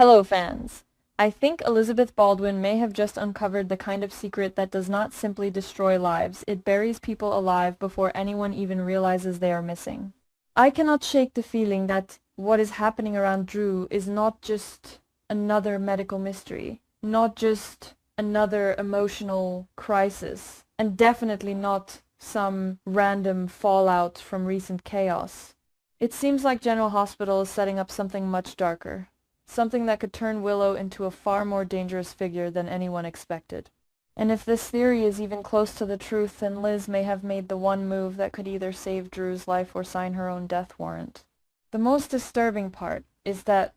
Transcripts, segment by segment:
Hello, fans. I think Elizabeth Baldwin may have just uncovered the kind of secret that does not simply destroy lives, it buries people alive before anyone even realizes they are missing. I cannot shake the feeling that what is happening around Drew is not just another medical mystery, not just another emotional crisis, and definitely not some random fallout from recent chaos. It seems like General Hospital is setting up something much darker. Something that could turn Willow into a far more dangerous figure than anyone expected. And if this theory is even close to the truth, then Liz may have made the one move that could either save Drew's life or sign her own death warrant. The most disturbing part is that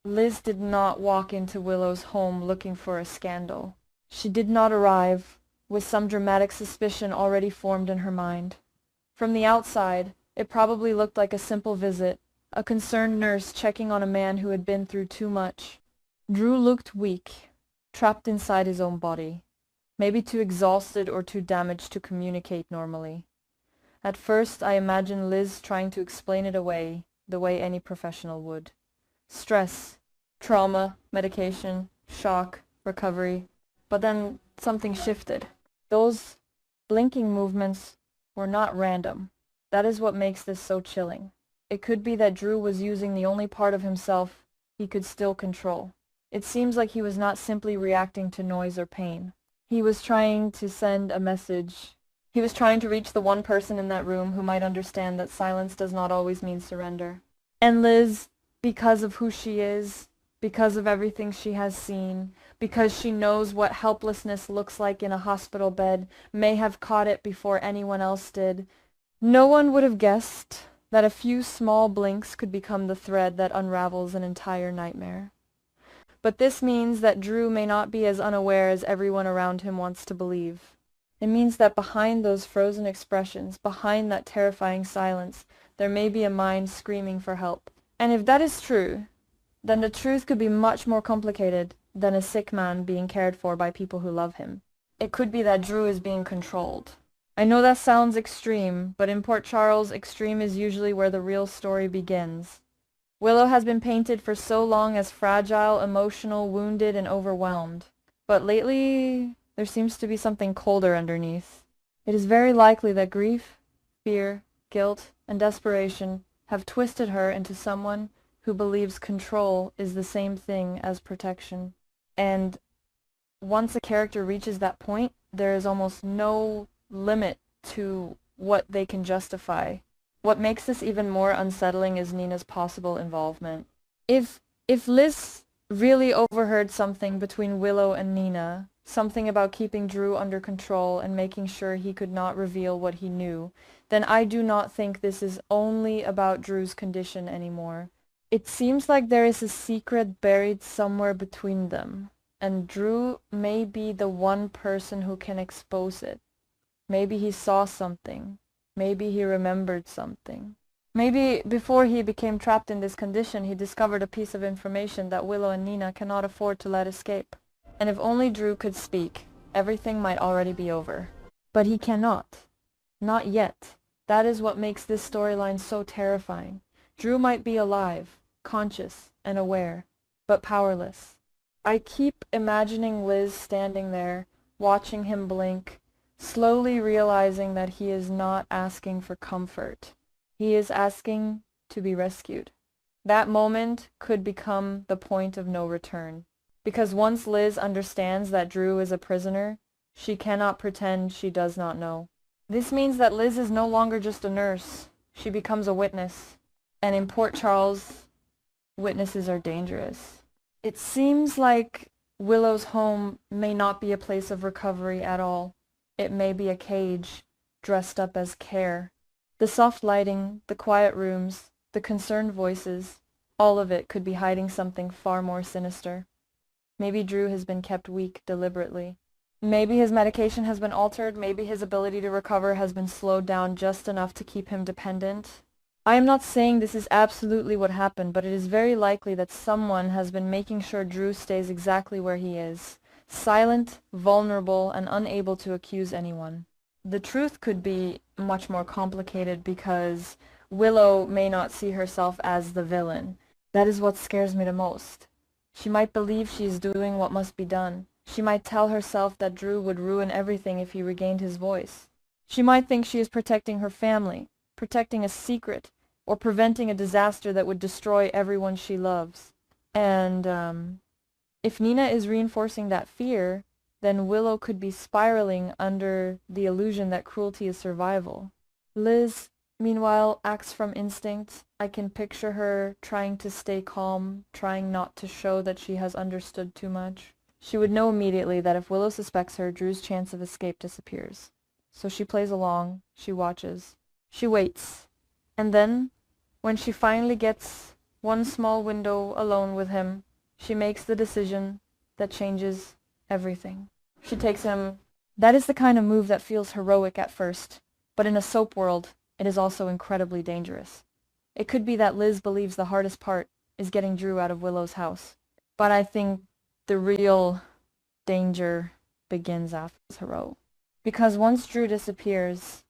Liz did not walk into Willow's home looking for a scandal. She did not arrive with some dramatic suspicion already formed in her mind. From the outside, it probably looked like a simple visit, a concerned nurse checking on a man who had been through too much. Drew looked weak, trapped inside his own body, maybe too exhausted or too damaged to communicate normally. At first, I imagined Liz trying to explain it away, the way any professional would. Stress, trauma, medication, shock, recovery. But then something shifted. Those blinking movements were not random. That is what makes this so chilling. It could be that Drew was using the only part of himself he could still control. It seems like he was not simply reacting to noise or pain. He was trying to send a message. He was trying to reach the one person in that room who might understand that silence does not always mean surrender. And Liz, because of who she is, because of everything she has seen, because she knows what helplessness looks like in a hospital bed, may have caught it before anyone else did. No one would have guessed that a few small blinks could become the thread that unravels an entire nightmare. But this means that Drew may not be as unaware as everyone around him wants to believe. It means that behind those frozen expressions, behind that terrifying silence, there may be a mind screaming for help. And if that is true, then the truth could be much more complicated than a sick man being cared for by people who love him. It could be that Drew is being controlled. I know that sounds extreme, but in Port Charles, extreme is usually where the real story begins. Willow has been painted for so long as fragile, emotional, wounded, and overwhelmed. But lately, there seems to be something colder underneath. It is very likely that grief, fear, guilt, and desperation have twisted her into someone who believes control is the same thing as protection. And once a character reaches that point, there is almost no limit to what they can justify. What makes this even more unsettling is Nina's possible involvement. If Liz really overheard something between Willow and Nina, something about keeping Drew under control and making sure he could not reveal what he knew, then I do not think this is only about Drew's condition anymore. It seems like there is a secret buried somewhere between them, and Drew may be the one person who can expose it. Maybe he saw something. Maybe he remembered something. Maybe before he became trapped in this condition, he discovered a piece of information that Willow and Nina cannot afford to let escape. And if only Drew could speak, everything might already be over. But he cannot. Not yet. That is what makes this storyline so terrifying. Drew might be alive, conscious, and aware, but powerless. I keep imagining Liz standing there, watching him blink, slowly realizing that he is not asking for comfort. He is asking to be rescued. That moment could become the point of no return. Because once Liz understands that Drew is a prisoner, she cannot pretend she does not know. This means that Liz is no longer just a nurse. She becomes a witness. And in Port Charles, witnesses are dangerous. It seems like Willow's home may not be a place of recovery at all. It may be a cage, dressed up as care. The soft lighting, the quiet rooms, the concerned voices, all of it could be hiding something far more sinister. Maybe Drew has been kept weak deliberately. Maybe his medication has been altered, maybe his ability to recover has been slowed down just enough to keep him dependent. I am not saying this is absolutely what happened, but it is very likely that someone has been making sure Drew stays exactly where he is. Silent, vulnerable, and unable to accuse anyone. The truth could be much more complicated because Willow may not see herself as the villain. That is what scares me the most. She might believe she is doing what must be done. She might tell herself that Drew would ruin everything if he regained his voice. She might think she is protecting her family, protecting a secret, or preventing a disaster that would destroy everyone she loves. And, if Nina is reinforcing that fear, then Willow could be spiraling under the illusion that cruelty is survival. Liz, meanwhile, acts from instinct. I can picture her trying to stay calm, trying not to show that she has understood too much. She would know immediately that if Willow suspects her, Drew's chance of escape disappears. So she plays along, she watches, she waits. And then, when she finally gets one small window alone with him, she makes the decision that changes everything. She takes him. That is the kind of move that feels heroic at first, but in a soap world, it is also incredibly dangerous. It could be that Liz believes the hardest part is getting Drew out of Willow's house, but I think the real danger begins after this heroic. Because once Drew disappears,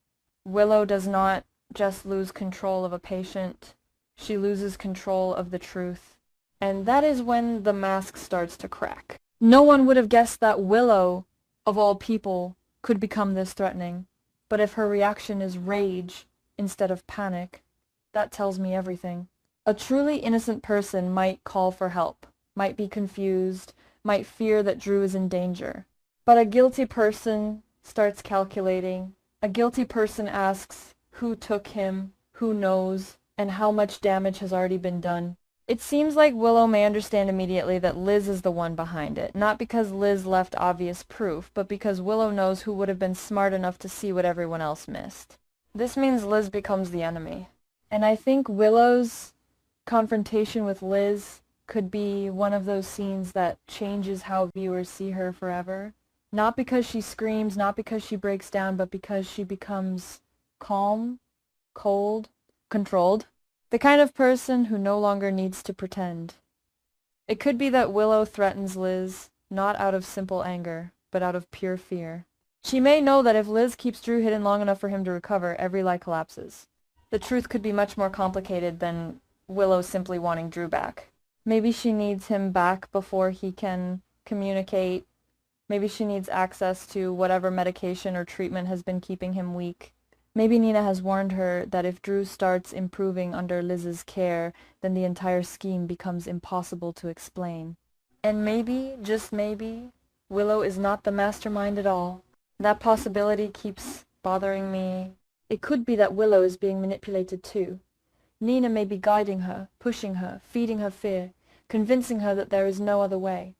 Willow does not just lose control of a patient, she loses control of the truth. And that is when the mask starts to crack. No one would have guessed that Willow, of all people, could become this threatening. But if her reaction is rage instead of panic, that tells me everything. A truly innocent person might call for help, might be confused, might fear that Drew is in danger. But a guilty person starts calculating. A guilty person asks who took him, who knows, and how much damage has already been done. It seems like Willow may understand immediately that Liz is the one behind it, not because Liz left obvious proof, but because Willow knows who would have been smart enough to see what everyone else missed. This means Liz becomes the enemy. And I think Willow's confrontation with Liz could be one of those scenes that changes how viewers see her forever. Not because she screams, not because she breaks down, but because she becomes calm, cold, controlled. The kind of person who no longer needs to pretend. It could be that Willow threatens Liz, not out of simple anger, but out of pure fear. She may know that if Liz keeps Drew hidden long enough for him to recover, every lie collapses. The truth could be much more complicated than Willow simply wanting Drew back. Maybe she needs him back before he can communicate. Maybe she needs access to whatever medication or treatment has been keeping him weak. Maybe Nina has warned her that if Drew starts improving under Liz's care, then the entire scheme becomes impossible to explain. And maybe, just maybe, Willow is not the mastermind at all. That possibility keeps bothering me. It could be that Willow is being manipulated too. Nina may be guiding her, pushing her, feeding her fear, convincing her that there is no other way.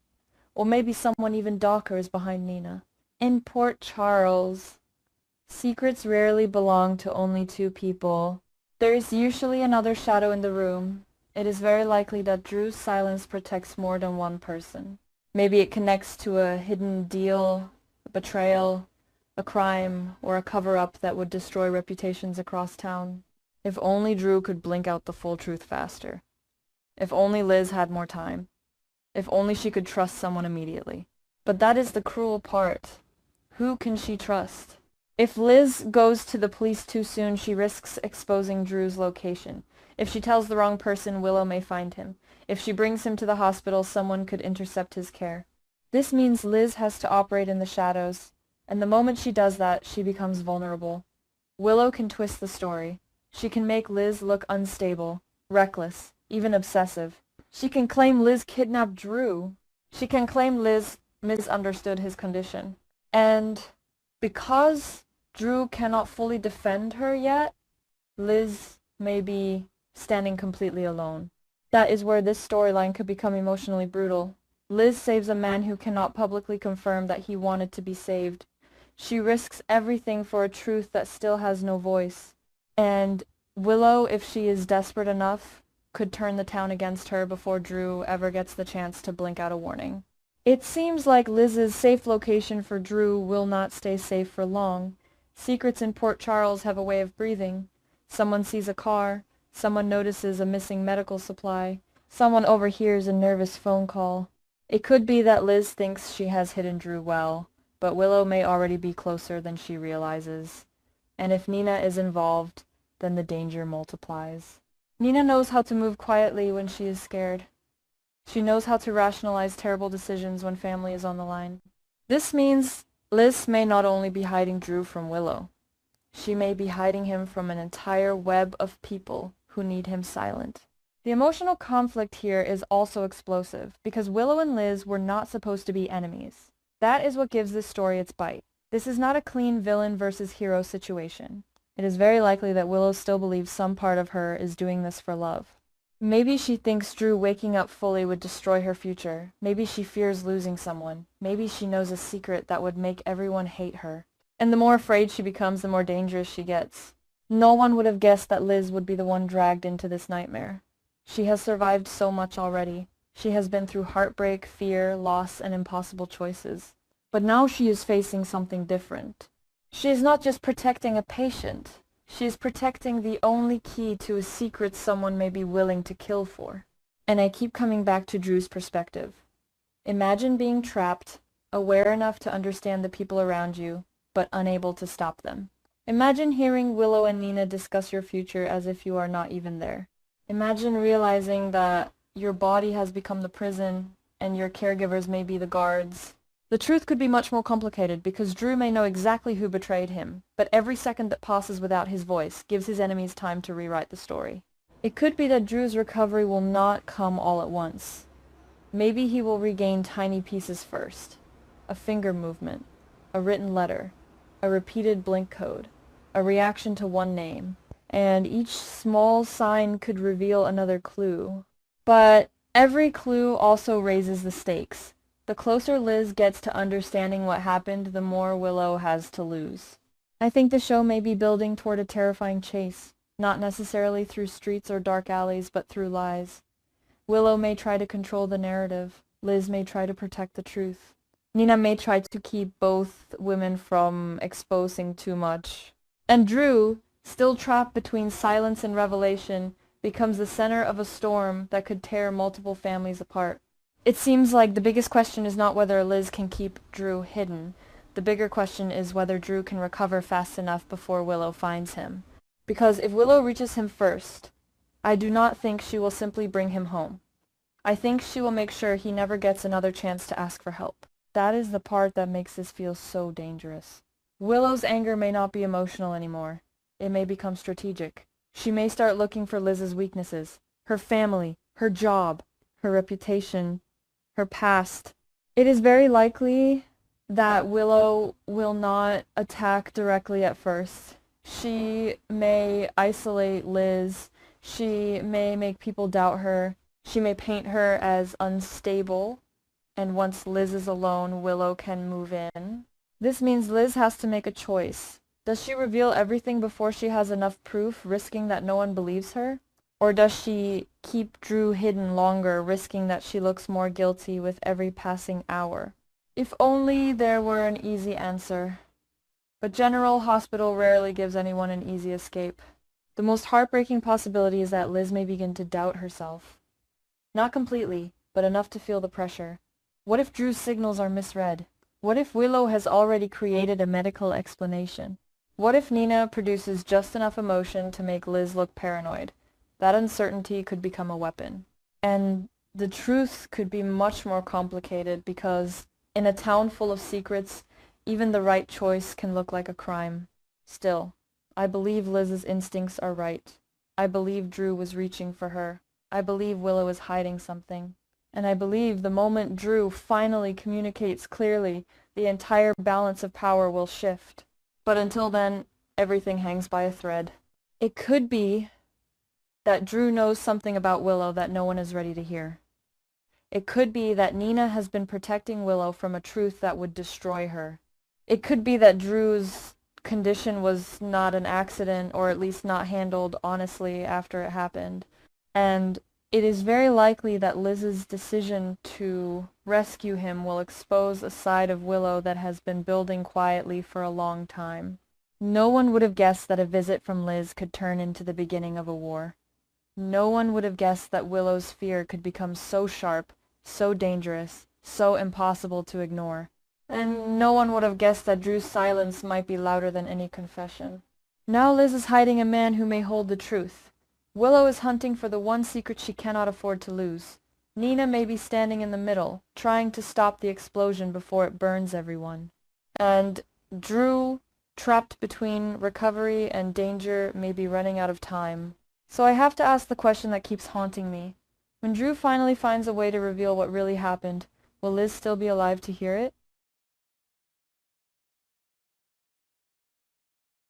Or maybe someone even darker is behind Nina. In Port Charles, secrets rarely belong to only two people. There is usually another shadow in the room. It is very likely that Drew's silence protects more than one person. Maybe it connects to a hidden deal, a betrayal, a crime, or a cover-up that would destroy reputations across town. If only Drew could blink out the full truth faster. If only Liz had more time. If only she could trust someone immediately. But that is the cruel part. Who can she trust? If Liz goes to the police too soon, she risks exposing Drew's location. If she tells the wrong person, Willow may find him. If she brings him to the hospital, someone could intercept his care. This means Liz has to operate in the shadows, and the moment she does that, she becomes vulnerable. Willow can twist the story. She can make Liz look unstable, reckless, even obsessive. She can claim Liz kidnapped Drew. She can claim Liz misunderstood his condition. And because Drew cannot fully defend her yet, Liz may be standing completely alone. That is where this storyline could become emotionally brutal. Liz saves a man who cannot publicly confirm that he wanted to be saved. She risks everything for a truth that still has no voice. And Willow, if she is desperate enough, could turn the town against her before Drew ever gets the chance to blink out a warning. It seems like Liz's safe location for Drew will not stay safe for long. Secrets in Port Charles have a way of breathing. Someone sees a car, someone notices a missing medical supply, someone overhears a nervous phone call. It could be that Liz thinks she has hidden Drew well, but Willow may already be closer than she realizes. And if Nina is involved, then the danger multiplies. Nina knows how to move quietly when she is scared. She knows how to rationalize terrible decisions when family is on the line. This means Liz may not only be hiding Drew from Willow. She may be hiding him from an entire web of people who need him silent. The emotional conflict here is also explosive, because Willow and Liz were not supposed to be enemies. That is what gives this story its bite. This is not a clean villain versus hero situation. It is very likely that Willow still believes some part of her is doing this for love. Maybe she thinks Drew waking up fully would destroy her future. Maybe she fears losing someone. Maybe she knows a secret that would make everyone hate her. And the more afraid she becomes, the more dangerous she gets. No one would have guessed that Liz would be the one dragged into this nightmare. She has survived so much already. She has been through heartbreak, fear, loss, and impossible choices. But now she is facing something different. She is not just protecting a patient. She is protecting the only key to a secret someone may be willing to kill for. And I keep coming back to Drew's perspective. Imagine being trapped, aware enough to understand the people around you, but unable to stop them. Imagine hearing Willow and Nina discuss your future as if you are not even there. Imagine realizing that your body has become the prison and your caregivers may be the guards. The truth could be much more complicated because Drew may know exactly who betrayed him, but every second that passes without his voice gives his enemies time to rewrite the story. It could be that Drew's recovery will not come all at once. Maybe he will regain tiny pieces first. A finger movement, a written letter, a repeated blink code, a reaction to one name. And each small sign could reveal another clue. But every clue also raises the stakes. The closer Liz gets to understanding what happened, the more Willow has to lose. I think the show may be building toward a terrifying chase, not necessarily through streets or dark alleys, but through lies. Willow may try to control the narrative. Liz may try to protect the truth. Nina may try to keep both women from exposing too much. And Drew, still trapped between silence and revelation, becomes the center of a storm that could tear multiple families apart. It seems like the biggest question is not whether Liz can keep Drew hidden. The bigger question is whether Drew can recover fast enough before Willow finds him. Because if Willow reaches him first, I do not think she will simply bring him home. I think she will make sure he never gets another chance to ask for help. That is the part that makes this feel so dangerous. Willow's anger may not be emotional anymore. It may become strategic. She may start looking for Liz's weaknesses, her family, her job, her reputation, her past. It is very likely that Willow will not attack directly at first. She may isolate Liz. She may make people doubt her. She may paint her as unstable. And once Liz is alone, Willow can move in. This means Liz has to make a choice. Does she reveal everything before she has enough proof, risking that no one believes her? Or does she keep Drew hidden longer, risking that she looks more guilty with every passing hour? If only there were an easy answer. But General Hospital rarely gives anyone an easy escape. The most heartbreaking possibility is that Liz may begin to doubt herself. Not completely, but enough to feel the pressure. What if Drew's signals are misread? What if Willow has already created a medical explanation? What if Nina produces just enough emotion to make Liz look paranoid? That uncertainty could become a weapon. And the truth could be much more complicated because in a town full of secrets, even the right choice can look like a crime. Still, I believe Liz's instincts are right. I believe Drew was reaching for her. I believe Willow is hiding something. And I believe the moment Drew finally communicates clearly, the entire balance of power will shift. But until then, everything hangs by a thread. It could be that Drew knows something about Willow that no one is ready to hear. It could be that Nina has been protecting Willow from a truth that would destroy her. It could be that Drew's condition was not an accident, or at least not handled honestly after it happened. And it is very likely that Liz's decision to rescue him will expose a side of Willow that has been building quietly for a long time. No one would have guessed that a visit from Liz could turn into the beginning of a war. No one would have guessed that Willow's fear could become so sharp, so dangerous, so impossible to ignore. And no one would have guessed that Drew's silence might be louder than any confession. Now Liz is hiding a man who may hold the truth. Willow is hunting for the one secret she cannot afford to lose. Nina may be standing in the middle, trying to stop the explosion before it burns everyone. And Drew, trapped between recovery and danger, may be running out of time. So I have to ask the question that keeps haunting me. When Drew finally finds a way to reveal what really happened, will Liz still be alive to hear it?